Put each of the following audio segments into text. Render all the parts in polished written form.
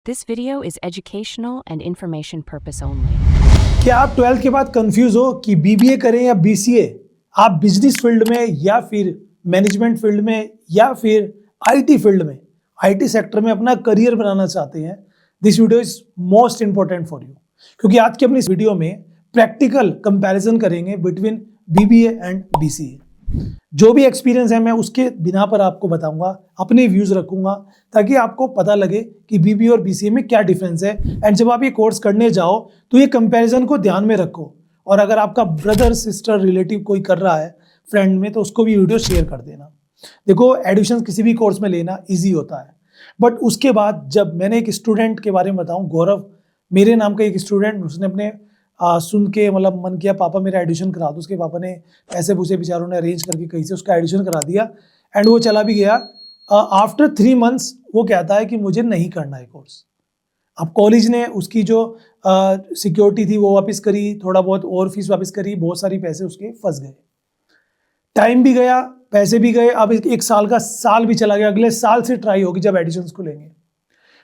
This video is educational and information purpose only. क्या आप 12th के बाद कंफ्यूज हो कि बीबीए करें या बीसीए? आप बिजनेस फील्ड में या फिर मैनेजमेंट फील्ड में या फिर आईटी फील्ड में, आईटी सेक्टर में अपना करियर बनाना चाहते हैं? This video is most important for you, क्योंकि आज की अपनी इस वीडियो में प्रैक्टिकल कंपैरिजन करेंगे बिटवीन बीबीए एंड बीसीए। जो भी एक्सपीरियंस है मैं उसके बिना पर आपको बताऊंगा, अपने व्यूज रखूंगा ताकि आपको पता लगे कि बीबीए और बीसीए में क्या डिफरेंस है। एंड जब आप ये कोर्स करने जाओ तो ये कंपैरिजन को ध्यान में रखो, और अगर आपका ब्रदर सिस्टर रिलेटिव कोई कर रहा है फ्रेंड में तो उसको भी वीडियो शेयर कर देना। देखो, एडमिशन किसी भी कोर्स में लेना ईजी होता है, बट उसके बाद जब मैंने एक स्टूडेंट के बारे में बताऊँ, गौरव मेरे नाम का एक स्टूडेंट, उसने अपने सुन के मतलब मन किया पापा मेरा एडमिशन करा दो। उसके पापा ने पैसे पूछे, बेचारों ने अरेंज करके कहीं से उसका एडमिशन करा दिया एंड वो चला भी गया। आफ्टर 3 months वो कहता है कि मुझे नहीं करना है कोर्स। अब कॉलेज ने उसकी जो सिक्योरिटी थी वो वापस करी, थोड़ा बहुत और फीस वापस करी, बहुत सारी पैसे उसके फंस गए, टाइम भी गया, पैसे भी गए। अब 1 साल का साल भी चला गया, अगले साल से ट्राई होगी जब एडिशंस को लेंगे।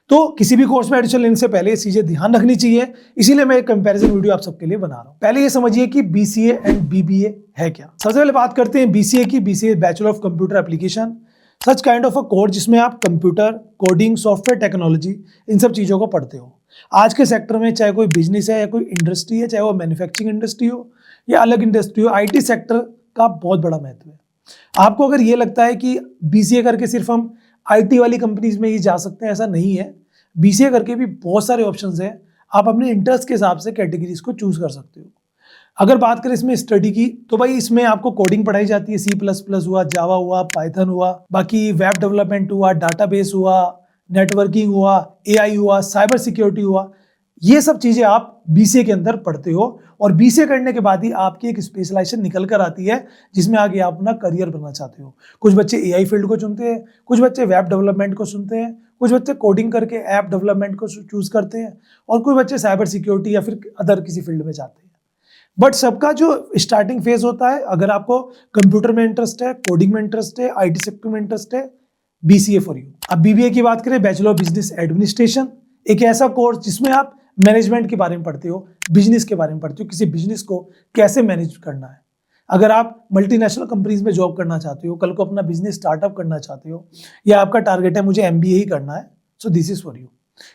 तो किसी भी कोर्स में एडमिशन लेने से पहले ये चीजें ध्यान रखनी चाहिए, इसीलिए मैं एक कंपैरिजन वीडियो आप सबके लिए बना रहा हूं। पहले ये समझिए कि बीसीए एंड बीबीए है क्या। सबसे पहले बात करते हैं बीसीए की। BCA bachelor of computer application, such kind of a course जिसमें आप कंप्यूटर, कोडिंग, सॉफ्टवेयर टेक्नोलॉजी, इन सब चीजों को पढ़ते हो। आज के सेक्टर में चाहे कोई बिजनेस है या कोई इंडस्ट्री है, चाहे वो मैन्युफैक्चरिंग इंडस्ट्री हो या अलग इंडस्ट्री हो, आईटी सेक्टर का बहुत बड़ा महत्व है। आपको अगर ये लगता है कि बीसीए करके सिर्फ हम आईटी वाली कंपनीज में ही जा सकते हैं, ऐसा नहीं है। बीसीए करके भी बहुत सारे ऑप्शंस हैं, आप अपने इंटरेस्ट के हिसाब से कैटेगरीज को चूज कर सकते हो। अगर बात करें इसमें स्टडी की, तो भाई इसमें आपको कोडिंग पढ़ाई जाती है, C++ हुआ, जावा हुआ, पाइथन हुआ, बाकी वेब डेवलपमेंट हुआ, डाटाबेस हुआ, नेटवर्किंग हुआ, एआई हुआ, साइबर सिक्योरिटी हुआ। ये सब चीजें आप बीसीए के अंदर पढ़ते हो, और बीसीए करने के बाद ही आपकी एक स्पेशलाइजेशन निकल कर आती है जिसमें आगे आप अपना करियर बनना चाहते हो। कुछ बच्चे एआई फील्ड को चुनते हैं, कुछ बच्चे वेब डेवलपमेंट को चुनते हैं, कुछ बच्चे कोडिंग करके ऐप डेवलपमेंट को चूज करते हैं, और कुछ बच्चे साइबर सिक्योरिटी या फिर अदर किसी फील्ड में जाते हैं। बट सबका जो स्टार्टिंग फेज होता है, अगर आपको कंप्यूटर में इंटरेस्ट है, कोडिंग में इंटरेस्ट है, आईटी सेक्टर में इंटरेस्ट है, बीसीए फॉर यू। अब बीबीए की बात करें, बैचलर ऑफ बिजनेस एडमिनिस्ट्रेशन, एक ऐसा कोर्स जिसमें आप मैनेजमेंट के बारे में पढ़ते हो, बिजनेस के बारे में पढ़ते हो, किसी बिजनेस को कैसे मैनेज करना है। अगर आप मल्टीनेशनल कंपनीज में जॉब करना चाहते हो, कल को अपना बिजनेस स्टार्टअप करना चाहते हो, या आपका टारगेट है मुझे एमबीए ही करना है, so this is for you.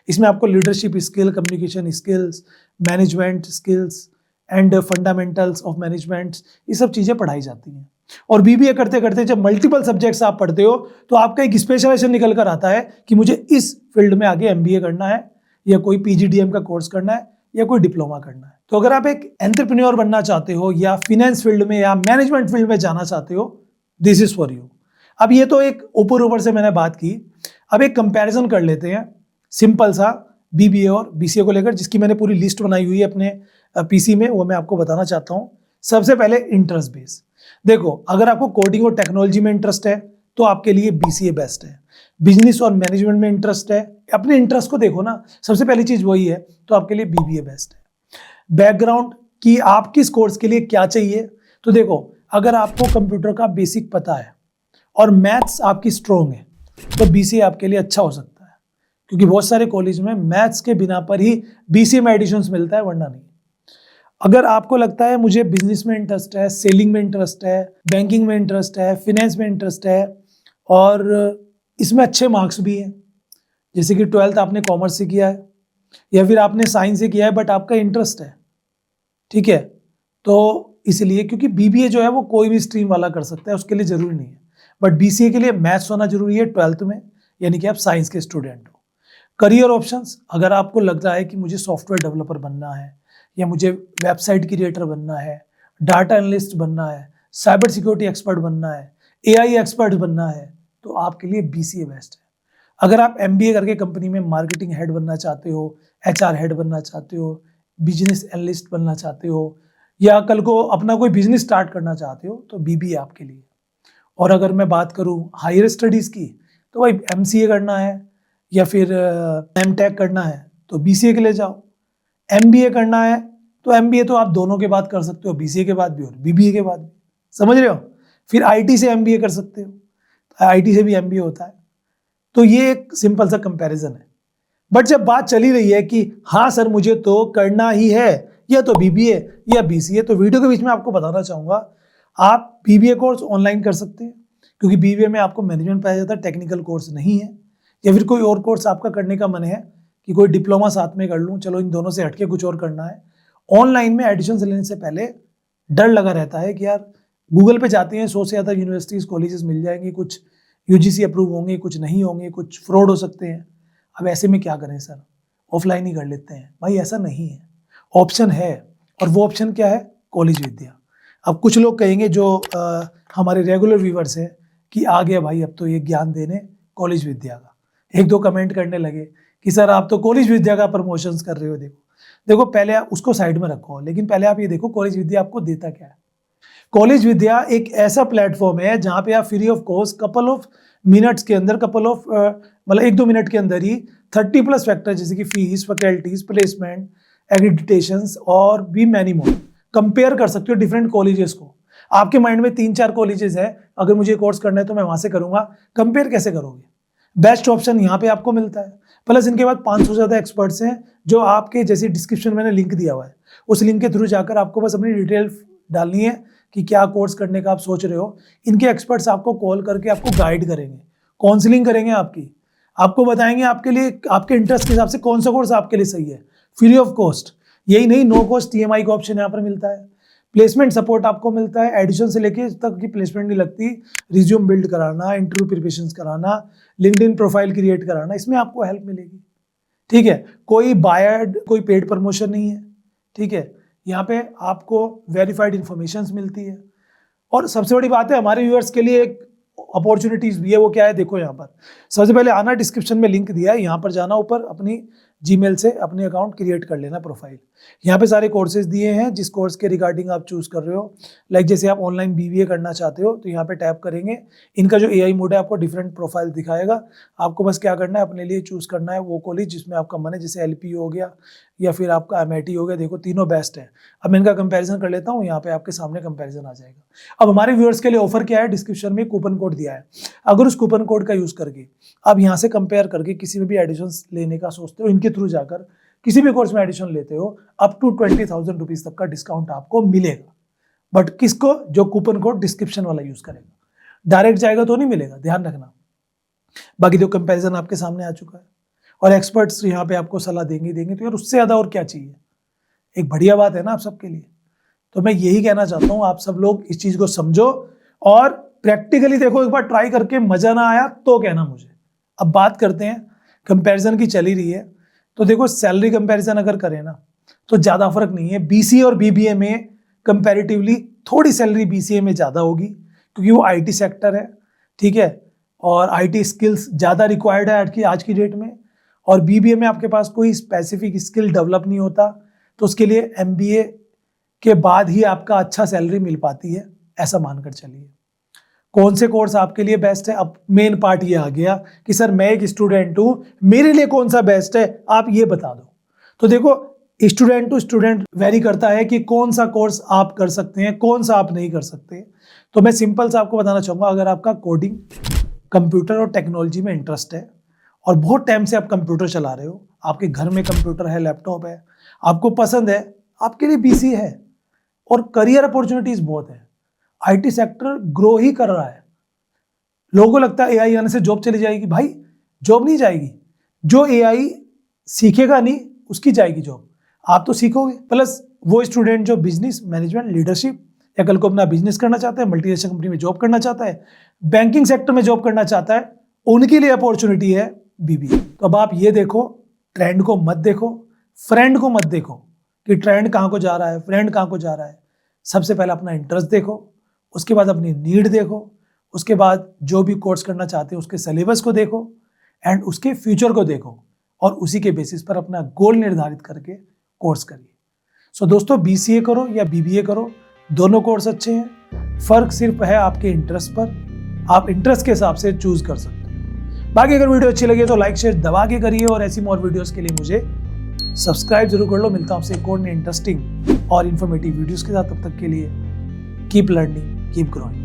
इसमें आपको leadership skill, communication skills, management skills and fundamentals of management, ये सब चीज़ें पढ़ाई जाती हैं। और बीबीए करते करते जब मल्टीपल सब्जेक्ट्स आप पढ़ते हो तो आपका एक स्पेशलाइजेशन निकल कर आता है कि मुझे इस फील्ड में आगे एमबीए करना है, या कोई पीजीडीएम का कोर्स करना है, या कोई डिप्लोमा करना है। तो अगर आप एक एंटरप्रेन्योर बनना चाहते हो, या फिनेंस फील्ड में या मैनेजमेंट फील्ड में जाना चाहते हो, दिस इज फॉर यू। अब ये तो एक ऊपर से मैंने बात की, अब एक कंपैरिजन कर लेते हैं सिंपल सा बीबीए और बीसीए को लेकर, जिसकी मैंने पूरी लिस्ट बनाई हुई है अपने पीसी में, वो मैं आपको बताना चाहता हूँ। सबसे पहले इंटरेस्ट बेस। देखो, अगर आपको कोडिंग और टेक्नोलॉजी में इंटरेस्ट है तो आपके लिए बीसीए बेस्ट है। बिजनेस और मैनेजमेंट में इंटरेस्ट है, अपने इंटरेस्ट को देखो ना, सबसे पहली चीज वही है, तो आपके लिए बीबीए बेस्ट है। बैकग्राउंड कि आप किस कोर्स के लिए क्या चाहिए, तो देखो, अगर आपको कंप्यूटर का बेसिक पता है और मैथ्स आपकी स्ट्रॉन्ग है तो बीसीए आपके लिए अच्छा हो सकता है, क्योंकि बहुत सारे कॉलेज में मैथ्स के बिना पर ही बीसीए में एडिशंस मिलता है, वरना नहीं। अगर आपको लगता है मुझे बिजनेस में इंटरेस्ट है, सेलिंग में इंटरेस्ट है, बैंकिंग में इंटरेस्ट है, फिनेंस में इंटरेस्ट है, और इसमें अच्छे मार्क्स भी हैं, जैसे कि 12th आपने कॉमर्स से किया है या फिर आपने साइंस से किया है, बट आपका इंटरेस्ट है, ठीक है, तो इसलिए, क्योंकि बीबीए जो है वो कोई भी स्ट्रीम वाला कर सकता है, उसके लिए जरूरी नहीं है, बट बीसीए के लिए मैथ्स होना जरूरी है 12th में, यानी कि आप साइंस के स्टूडेंट हो। करियर ऑप्शंस, अगर आपको लग रहा है कि मुझे सॉफ्टवेयर डेवलपर बनना है, या मुझे वेबसाइट क्रिएटर बनना है, डाटा एनालिस्ट बनना है, साइबर सिक्योरिटी एक्सपर्ट बनना है, एआई एक्सपर्ट बनना है, तो आपके लिए बीसीए बेस्ट है। अगर आप एमबीए करके कंपनी में मार्केटिंग हेड बनना चाहते हो, एचआर हेड बनना चाहते हो, बिजनेस एनालिस्ट बनना चाहते हो, या कल को अपना कोई बिजनेस स्टार्ट करना चाहते हो, तो बीबीए आपके लिए। और अगर मैं बात करूं हायर स्टडीज की, तो भाई एमसीए करना है या फिर एमटेक करना है तो बीसीए के लिए जाओ। एमबीए करना है तो एमबीए तो आप दोनों के बाद कर सकते हो, बीसीए के बाद भी और बीबीए के बाद भी, समझ रहे हो। फिर आईटी से एमबीए कर सकते हो, आईटी से भी एमबीए होता है। तो ये एक सिंपल सा कंपैरिजन है। बट जब बात चली रही है कि हाँ सर मुझे तो करना ही है, या तो बीबीए या बीसीए, तो वीडियो के बीच में आपको बताना चाहूँगा आप बीबीए कोर्स ऑनलाइन कर सकते हैं, क्योंकि बीबीए में आपको मैनेजमेंट पाया जाता है, टेक्निकल कोर्स नहीं है। या फिर कोई और कोर्स आपका करने का मन है कि कोई डिप्लोमा साथ में कर लूँ, चलो इन दोनों से हटके कुछ और करना है। ऑनलाइन में एडमिशन लेने से पहले डर लगा रहता है कि यार गूगल पे जाते हैं 100 से ज़्यादा यूनिवर्सिटीज़ कॉलेजेस मिल जाएंगी, कुछ यूजीसी अप्रूव होंगे, कुछ नहीं होंगे, कुछ फ्रॉड हो सकते हैं। अब ऐसे में क्या करें सर, ऑफलाइन ही कर लेते हैं। भाई ऐसा नहीं है, ऑप्शन है, और वो ऑप्शन क्या है, कॉलेज विद्या। अब कुछ लोग कहेंगे जो हमारे रेगुलर व्यूवर्स हैं कि आ गया भाई अब तो ये ज्ञान देने कॉलेज विद्या का, एक दो कमेंट करने लगे कि सर आप तो कॉलेज विद्या का प्रमोशंस कर रहे हो। देखो पहले आप उसको साइड में रखो, लेकिन पहले आप ये देखो कॉलेज विद्या आपको देता क्या है। कॉलेज विद्या एक ऐसा प्लेटफॉर्म है जहाँ पे आप free of cost couple of minutes के अंदर, मतलब 1-2 मिनट के अंदर ही 30+ फैक्टर जैसे कि फीस, फैकल्टीज, प्लेसमेंट, एक्रेडिटेशंस और भी मैनी मोर कंपेयर कर सकते हो डिफरेंट कॉलेजेस को। आपके माइंड में 3-4 कॉलेजेस हैं, अगर मुझे कोर्स करना है तो मैं वहाँ से करूँगा, कंपेयर कैसे करोगे? बेस्ट ऑप्शन यहाँ पे आपको मिलता है। प्लस इनके बाद 500 से ज़्यादा एक्सपर्ट्स हैं जो आपके जैसे डिस्क्रिप्शन में मैंने लिंक दिया हुआ है, उस लिंक के थ्रू जाकर आपको बस अपनी डिटेल डालनी है कि क्या कोर्स करने का आप सोच रहे हो। इनके एक्सपर्ट्स आपको कॉल करके आपको गाइड करेंगे, काउंसलिंग करेंगे आपको बताएंगे आपके लिए आपके इंटरेस्ट के हिसाब से कौन सा कोर्स आपके लिए सही है, फ्री ऑफ कॉस्ट। यही नहीं, नो कॉस्ट ईएमआई का ऑप्शन यहाँ पर मिलता है। प्लेसमेंट सपोर्ट आपको मिलता है, एडिशन से लेके तक की प्लेसमेंट नहीं लगती, रिज्यूम बिल्ड कराना, इंटरव्यू प्रिपरेशन कराना, लिंक्डइन प्रोफाइल क्रिएट कराना, इसमें आपको हेल्प मिलेगी। ठीक है, कोई बायर्ड, कोई पेड प्रमोशन नहीं है। ठीक है, यहाँ पे आपको वेरीफाइड इंफॉर्मेशन मिलती है। और सबसे बड़ी बात है, हमारे व्यूअर्स के लिए एक अपॉर्चुनिटीज़ भी है। वो क्या है, देखो यहाँ पर सबसे पहले आना, डिस्क्रिप्शन में लिंक दिया है, यहाँ पर जाना, ऊपर अपनी जीमेल से अपने अकाउंट क्रिएट कर लेना, प्रोफाइल। यहाँ पे सारे कोर्सेज दिए हैं जिस कोर्स के रिगार्डिंग आप चूज़ कर रहे हो। लाइक जैसे आप ऑनलाइन बीबीए करना चाहते हो तो यहाँ पे टैप करेंगे, इनका जो एआई मोड है आपको डिफरेंट प्रोफाइल दिखाएगा। आपको बस क्या करना है, अपने लिए चूज़ करना है वो कॉलेज जिसमें आपका मन है, जैसे एलपी हो गया या फिर आपका एमआईटी हो गया। देखो तीनों बेस्ट है। अब मैं इनका कंपैरिजन कर लेता हूँ, यहाँ पे आपके सामने कंपैरिजन आ जाएगा। अब हमारे व्यूअर्स के लिए ऑफर क्या है, डिस्क्रिप्शन में कूपन कोड दिया है। अगर उस कूपन कोड का यूज़ करके आप यहाँ से कंपेयर करके किसी में भी एडिशन लेने का सोचते हो, इनके थ्रू जाकर किसी भी कोर्स में एडिशन लेते हो, अप टू 20,000 रुपीज़ तक का डिस्काउंट आपको मिलेगा। बट किसको, जो कूपन कोड डिस्क्रिप्शन वाला यूज़ करेगा। डायरेक्ट जाएगा तो नहीं मिलेगा, ध्यान रखना। बाकी जो कंपैरिजन आपके सामने आ चुका है और एक्सपर्ट्स यहाँ पे आपको सलाह देंगे तो यार उससे ज़्यादा और क्या चाहिए। एक बढ़िया बात है ना आप सबके लिए। तो मैं यही कहना चाहता हूँ, आप सब लोग इस चीज़ को समझो और प्रैक्टिकली देखो। एक बार ट्राई करके मज़ा ना आया तो कहना मुझे। अब बात करते हैं कंपैरिजन की, चली रही है तो देखो सैलरी कंपैरिजन अगर करें ना तो ज़्यादा फर्क नहीं है। बीसीए और बीबीए में कंपैरेटिवली थोड़ी सैलरी बीसीए में ज़्यादा होगी क्योंकि वो आईटी सेक्टर है। ठीक है, और आईटी स्किल्स ज़्यादा रिक्वायर्ड है आज की डेट में। और बीबीए में आपके पास कोई स्पेसिफिक स्किल डेवलप नहीं होता, तो उसके लिए एमबीए के बाद ही आपका अच्छा सैलरी मिल पाती है, ऐसा मानकर चलिए। कौन से कोर्स आपके लिए बेस्ट है, अब मेन पार्ट ये आ गया कि सर मैं एक स्टूडेंट हूँ, मेरे लिए कौन सा बेस्ट है, आप ये बता दो। तो देखो स्टूडेंट टू स्टूडेंट वेरी करता है कि कौन सा कोर्स आप कर सकते हैं, कौन सा आप नहीं कर सकते। तो मैं सिंपल सा आपको बताना चाहूँगा, अगर आपका कोडिंग, कंप्यूटर और टेक्नोलॉजी में इंटरेस्ट है और बहुत टाइम से आप कंप्यूटर चला रहे हो, आपके घर में कंप्यूटर है, लैपटॉप है, आपको पसंद है, आपके लिए बीसी है। और करियर अपॉर्चुनिटीज़ बहुत है, आईटी सेक्टर ग्रो ही कर रहा है। लोगों को लगता है एआई आने से जॉब चली जाएगी, भाई जॉब नहीं जाएगी, जो एआई सीखेगा नहीं उसकी जाएगी जॉब, आप तो सीखोगे। प्लस वो स्टूडेंट जो बिजनेस मैनेजमेंट, लीडरशिप या कल को अपना बिजनेस करना चाहता है, मल्टीनेशनल कंपनी में जॉब करना चाहता है, बैंकिंग सेक्टर में जॉब करना चाहता है, उनके लिए अपॉर्चुनिटी है बीबीए। तो अब आप ये देखो, ट्रेंड को मत देखो, फ्रेंड को मत देखो कि ट्रेंड कहाँ को जा रहा है, फ्रेंड कहाँ को जा रहा है। सबसे पहले अपना इंटरेस्ट देखो, उसके बाद अपनी नीड देखो, उसके बाद जो भी कोर्स करना चाहते हो उसके सिलेबस को देखो एंड उसके फ्यूचर को देखो और उसी के बेसिस पर अपना गोल निर्धारित करके कोर्स करिए। सो दोस्तों, बीसीए करो या बीबीए करो, दोनों कोर्स अच्छे हैं। फ़र्क सिर्फ है आपके इंटरेस्ट पर, आप इंटरेस्ट के हिसाब से चूज़ कर सकते हो। बाकी अगर वीडियो अच्छी लगे तो लाइक शेयर दबा के करिए और ऐसी मोर वीडियोस के लिए मुझे सब्सक्राइब जरूर कर लो। मिलता हूँ आपसे एक और इंटरेस्टिंग और इन्फॉर्मेटिव वीडियोस के साथ। तब तक के लिए कीप लर्निंग, कीप ग्रोइंग।